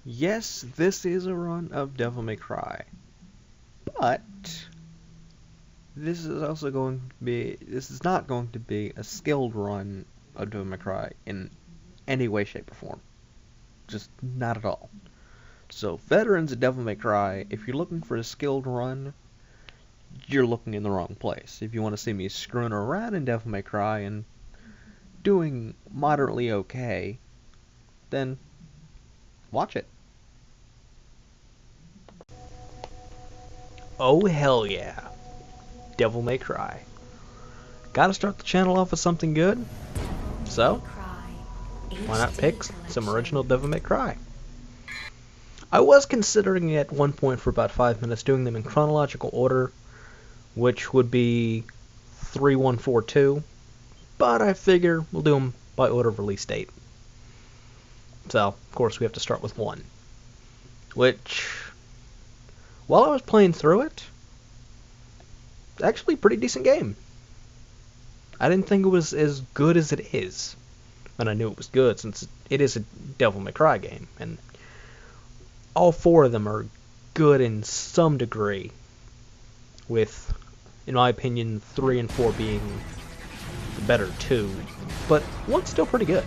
Yes, this is a run of Devil May Cry, but this is not going to be a skilled run of Devil May Cry in any way, shape, or form. Just not at all. So, veterans of Devil May Cry, if you're looking for a skilled run, you're looking in the wrong place. If you want to see me screwing around in Devil May Cry and doing moderately okay, then watch it. Oh hell yeah. Devil May Cry. Gotta start the channel off with something good, so why not pick some original Devil May Cry? I was considering at one point for about 5 minutes doing them in chronological order, which would be 3142, but I figure we'll do them by order of release date. So, of course, we have to start with 1, which, while I was playing through it, actually a pretty decent game. I didn't think it was as good as it is, and I knew it was good since it is a Devil May Cry game, and all 4 of them are good in some degree, with, in my opinion, 3 and 4 being the better 2, but 1's still pretty good.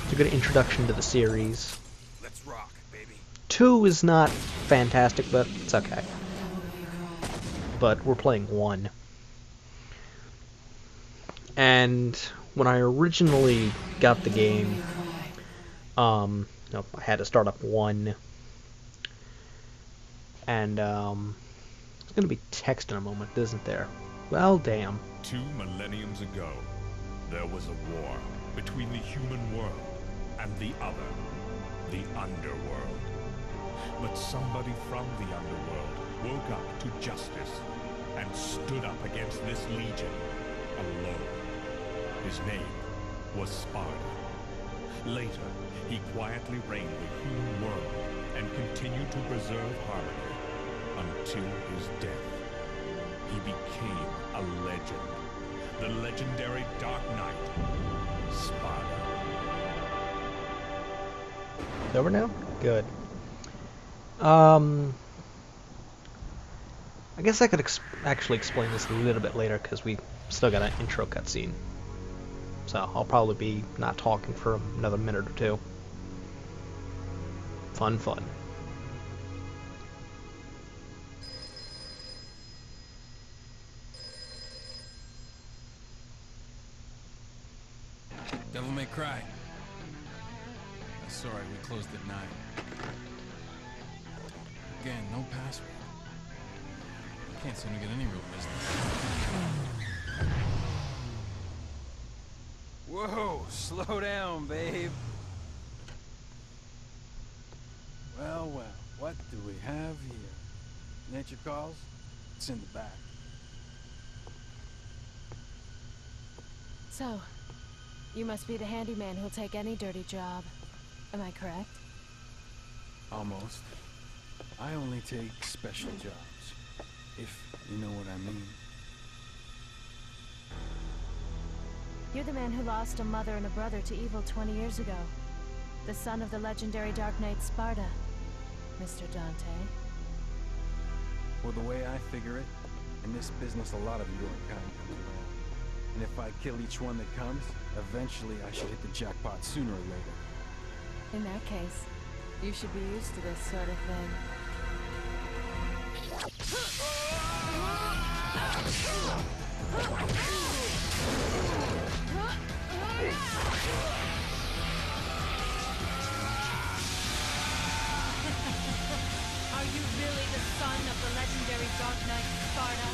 It's a good introduction to the series. Let's rock, baby. 2 is not fantastic, but it's okay. But we're playing 1. And when I originally got the game, I had to start up 1. And it's going to be text in a moment, isn't there? Well, damn. 2 millenniums ago, there was a war between the human world and the other, the underworld. But somebody from the underworld woke up to justice and stood up against this legion alone. His name was Sparda. Later, he quietly reigned the human world and continued to preserve harmony until his death. He became a legend. The legendary Dark Knight, Sparda. It's over now? Good. I guess I could actually explain this a little bit later because we still got an intro cutscene. So I'll probably be not talking for another minute or 2. Fun. Devil May Cry. Sorry, we closed at 9. Again, no password. Can't seem to get any real business. Whoa, slow down, babe. Well, what do we have here? Nature calls? It's in the back. So, you must be the handyman who'll take any dirty job. Am I correct? Almost. I only take special jobs, if you know what I mean. You're the man who lost a mother and a brother to evil 20 years ago. The son of the legendary Dark Knight Sparda, Mr. Dante. Well, the way I figure it, in this business a lot of your kind comes around. And if I kill each one that comes, eventually I should hit the jackpot sooner or later. In that case, you should be used to this sort of thing. Are you really the son of the legendary Dark Knight Sparda?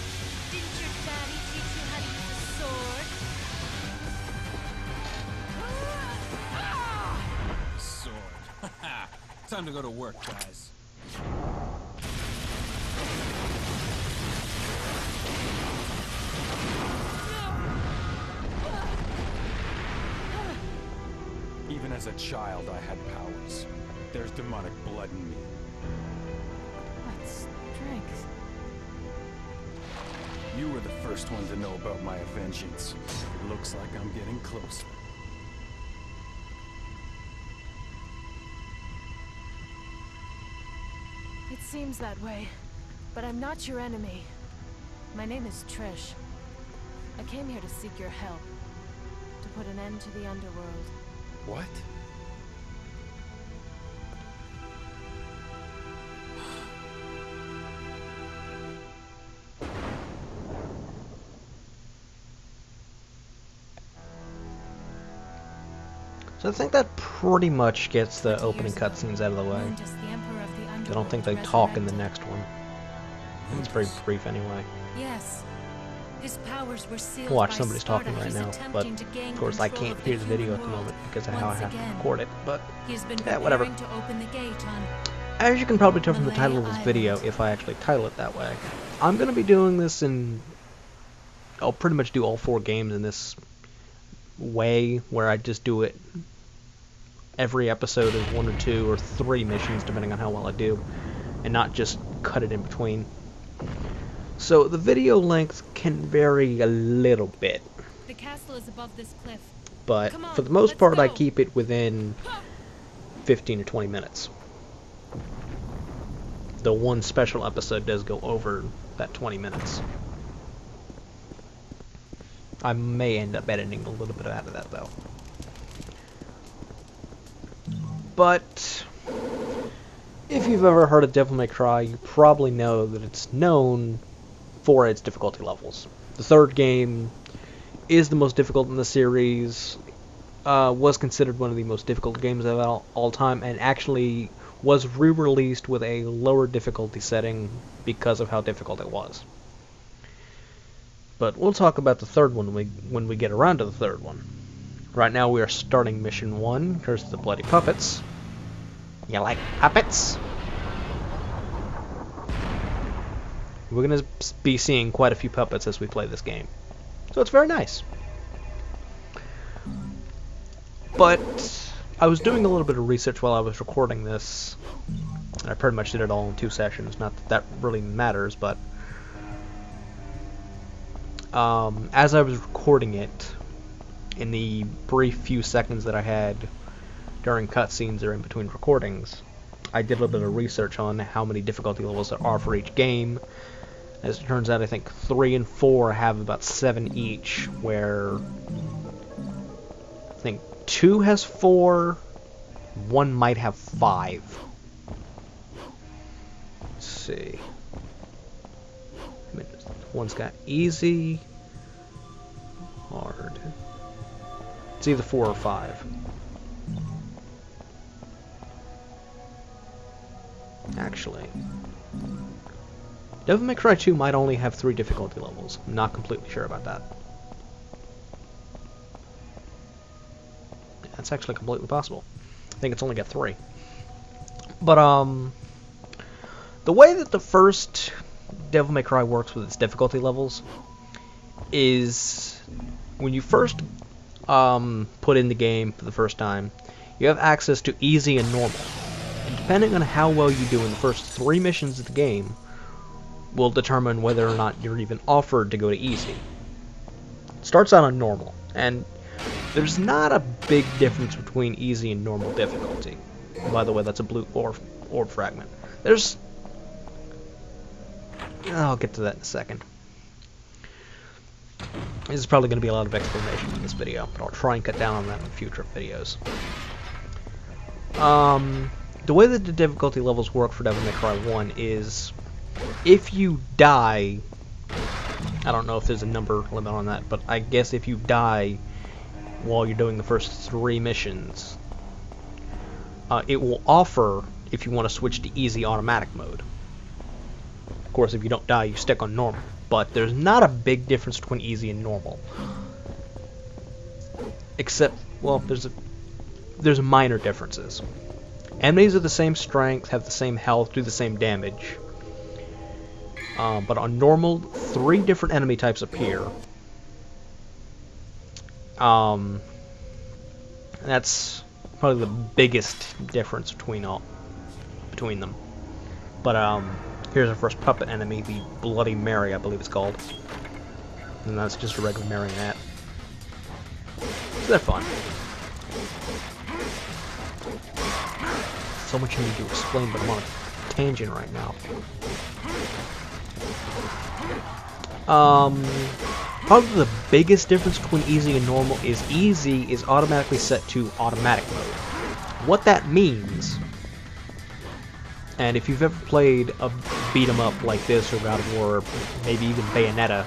Didn't your daddy teach you how to use a sword? Sword. Time to go to work, guys. Even as a child, I had powers. There's demonic blood in me. What strength? You were the first one to know about my vengeance. Looks like I'm getting closer. It seems that way, but I'm not your enemy. My name is Trish. I came here to seek your help, to put an end to the underworld. What? So I think that pretty much gets the opening cutscenes out of the way. Mundus, the Emperor of the Underworld, I don't think they talk in the resurrected. next one. It's very brief anyway. Yes. His powers were sealed Watch, by somebody's Sparta. talking right He's now, but attempting to gain of course I control can't of hear the video human at the moment world because of how I once have to again. record it, but He's been yeah, whatever. preparing to open the gate on as you can probably tell from the title of this Malaya video, Island. if I actually title it that way, I'm going to be doing this in... I'll pretty much do all 4 games in this way, where I just do it every episode as 1 or 2 or 3 missions, depending on how well I do, and not just cut it in between. So the video length can vary a little bit, The castle is above this cliff. but Come on, for the most let's part I go. keep it within 15 or 20 minutes. The one special episode does go over that 20 minutes. I may end up editing a little bit out of that though. But if you've ever heard of Devil May Cry, you probably know that it's known for its difficulty levels. The 3rd game is the most difficult in the series, was considered one of the most difficult games of all time, and actually was re-released with a lower difficulty setting because of how difficult it was. But we'll talk about the 3rd one when we get around to the 3rd one. Right now we are starting Mission 1, Curse of the Bloody Puppets. You like puppets? We're going to be seeing quite a few puppets as we play this game. So it's very nice. But I was doing a little bit of research while I was recording this. And I pretty much did it all in 2 sessions. Not that that really matters, but as I was recording it, in the brief few seconds that I had during cutscenes or in between recordings, I did a little bit of research on how many difficulty levels there are for each game. As it turns out, I think 3 and 4 have about 7 each, where I think 2 has 4, 1 might have 5. Let's see. One's got easy, hard. It's either 4 or 5. Actually, Devil May Cry 2 might only have 3 difficulty levels. I'm not completely sure about that. That's actually completely possible. I think it's only got 3. But, the way that the first Devil May Cry works with its difficulty levels is when you first put in the game for the first time, you have access to easy and normal. And depending on how well you do in the first 3 missions of the game, will determine whether or not you're even offered to go to easy. It starts out on normal, and there's not a big difference between easy and normal difficulty. By the way, that's a blue orb fragment. I'll get to that in a second. This is probably going to be a lot of explanation in this video, but I'll try and cut down on that in future videos. The way that the difficulty levels work for Devil May Cry 1 is, if you die, I don't know if there's a number limit on that, but I guess if you die while you're doing the first 3 missions, it will offer if you want to switch to easy automatic mode. Of course, if you don't die, you stick on normal. But there's not a big difference between easy and normal. Except, well, there's minor differences. Enemies are the same strength, have the same health, do the same damage. But on normal, 3 different enemy types appear. That's probably the biggest difference between them. But here's our first puppet enemy, the Bloody Mary, I believe it's called. And that's just a regular marionette. So they're fun. So much I need to explain, but I'm on a tangent right now. Probably the biggest difference between easy and normal is easy is automatically set to automatic mode. What that means, and if you've ever played a beat 'em up like this or God of War, maybe even Bayonetta,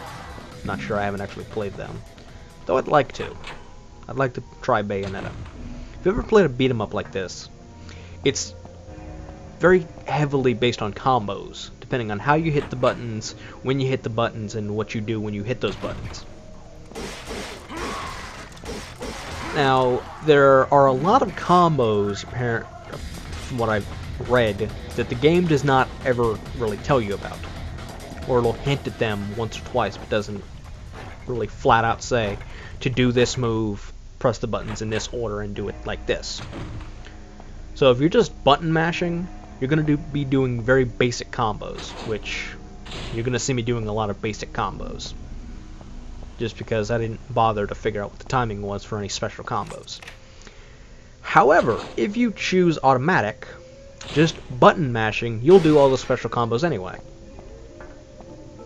not sure, I haven't actually played them, though I'd like to. I'd like to try Bayonetta. If you've ever played a beat 'em up like this, it's very heavily based on combos, depending on how you hit the buttons, when you hit the buttons, and what you do when you hit those buttons. Now, there are a lot of combos, from what I've read, that the game does not ever really tell you about. Or it'll hint at them once or twice, but doesn't really flat out say, to do this move, press the buttons in this order and do it like this. So if you're just button mashing, you're going to be doing very basic combos, which you're going to see me doing a lot of basic combos. Just because I didn't bother to figure out what the timing was for any special combos. However, if you choose automatic, just button mashing, you'll do all the special combos anyway.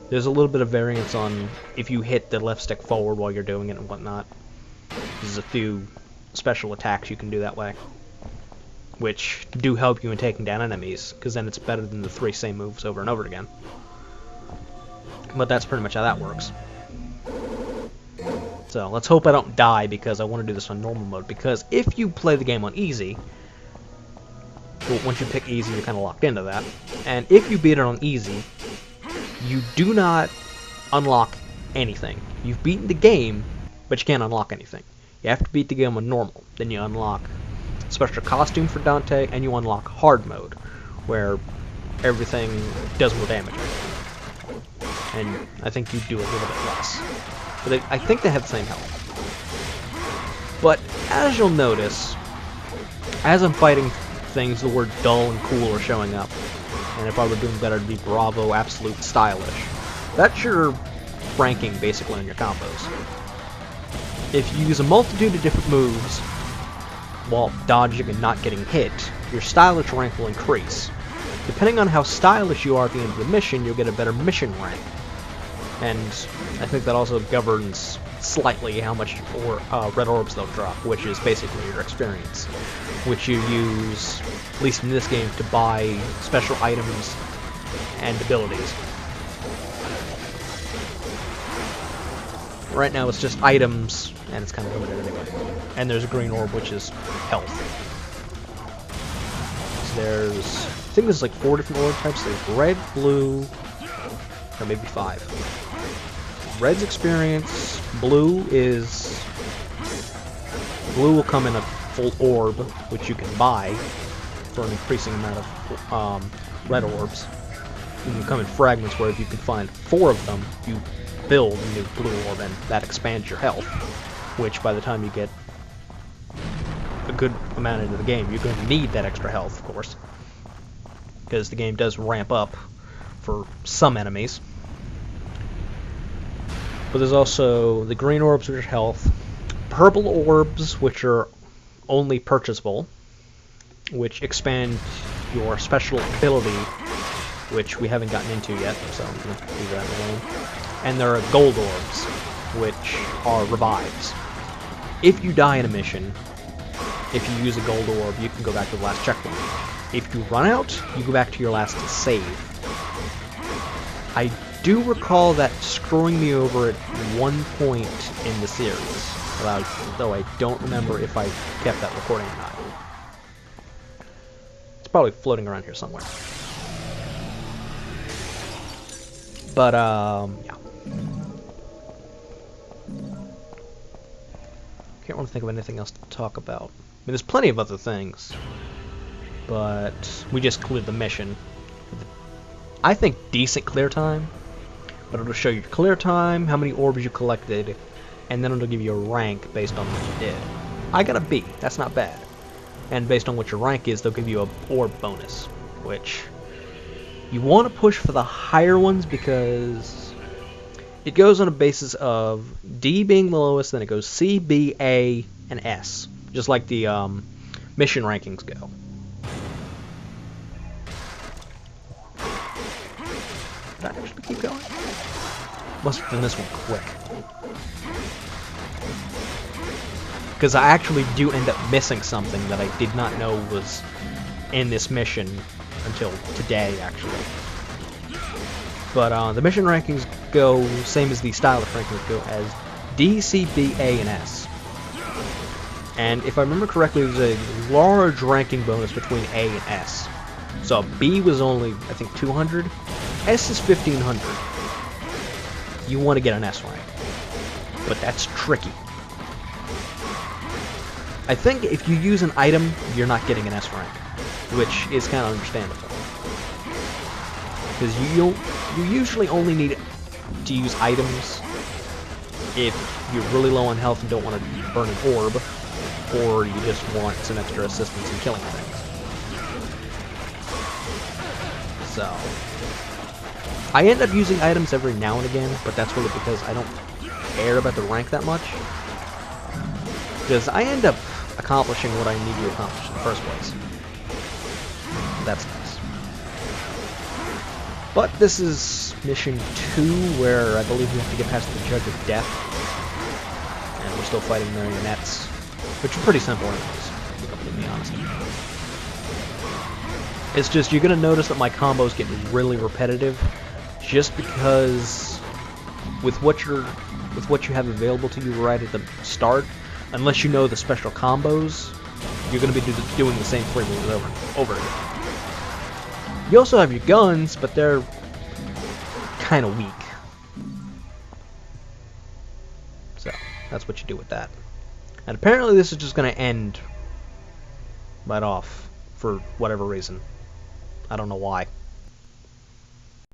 There's a little bit of variance on if you hit the left stick forward while you're doing it and whatnot. There's a few special attacks you can do that way, which do help you in taking down enemies, because then it's better than the 3 same moves over and over again. But that's pretty much how that works. So let's hope I don't die, because I want to do this on normal mode, because if you play the game on easy, well, once you pick easy, you're kind of locked into that, and if you beat it on easy, you do not unlock anything. You've beaten the game, but you can't unlock anything. You have to beat the game on normal, then you unlock special costume for Dante, and you unlock hard mode, where everything does more damage. And I think you do a little bit less. But I think they have the same health. But as you'll notice, as I'm fighting things, the word dull and cool are showing up. And if I were doing better, it'd be bravo, absolute, stylish. That's your ranking, basically, on your combos. If you use a multitude of different moves while dodging and not getting hit, your stylish rank will increase. Depending on how stylish you are at the end of the mission, you'll get a better mission rank. And I think that also governs slightly how much red orbs they'll drop, which is basically your experience, which you use, at least in this game, to buy special items and abilities. Right now it's just items, and it's kind of limited anyway. And there's a green orb, which is health. So there's, I think there's like 4 different orb types. There's red, blue, or maybe 5. Red's experience, blue will come in a full orb, which you can buy for an increasing amount of red orbs. It can come in fragments where if you can find 4 of them, you build a new blue orb, and that expands your health, which by the time you get a good amount into the game, you're going to need that extra health, of course, because the game does ramp up for some enemies. But there's also the green orbs, which are health, purple orbs, which are only purchasable, which expand your special ability, which we haven't gotten into yet, so I'm going to leave that alone. And there are gold orbs, which are revives. If you die in a mission, if you use a gold orb, you can go back to the last checkpoint. If you run out, you go back to your last save. I do recall that screwing me over at one point in the series, though I don't remember if I kept that recording or not. It's probably floating around here somewhere. But, yeah. Can't really think of anything else to talk about. I mean, there's plenty of other things, but we just cleared the mission. I think decent clear time, but it'll show you your clear time, how many orbs you collected, and then it'll give you a rank based on what you did. I got a B, that's not bad. And based on what your rank is, they'll give you a orb bonus, which you want to push for the higher ones because it goes on a basis of D being the lowest, then it goes C, B, A, and S, just like the mission rankings go. Did I actually keep going? Must have done this one quick. Because I actually do end up missing something that I did not know was in this mission until today, actually. But the mission rankings go, same as the style of rankings go, as D, C, B, A, and S. And if I remember correctly, there's a large ranking bonus between A and S. So B was only, I think, 200. S is 1500. You want to get an S rank. But that's tricky. I think if you use an item, you're not getting an S rank. Which is kind of understandable. Because you usually only need to use items if you're really low on health and don't want to burn an orb, or you just want some extra assistance in killing things. So, I end up using items every now and again, but that's really because I don't care about the rank that much. Because I end up accomplishing what I need to accomplish in the first place. That's nice. But this is mission 2, where I believe we have to get past the Judge of Death. And we're still fighting marionettes, which are pretty simple anyways, to be completely honest. It's just, you're going to notice that my combos get really repetitive, just because with what you have available to you right at the start, unless you know the special combos, you're going to be doing the same 3 moves over and over again. You also have your guns, but they're kind of weak. So, that's what you do with that. And apparently this is just going to end right off, for whatever reason. I don't know why.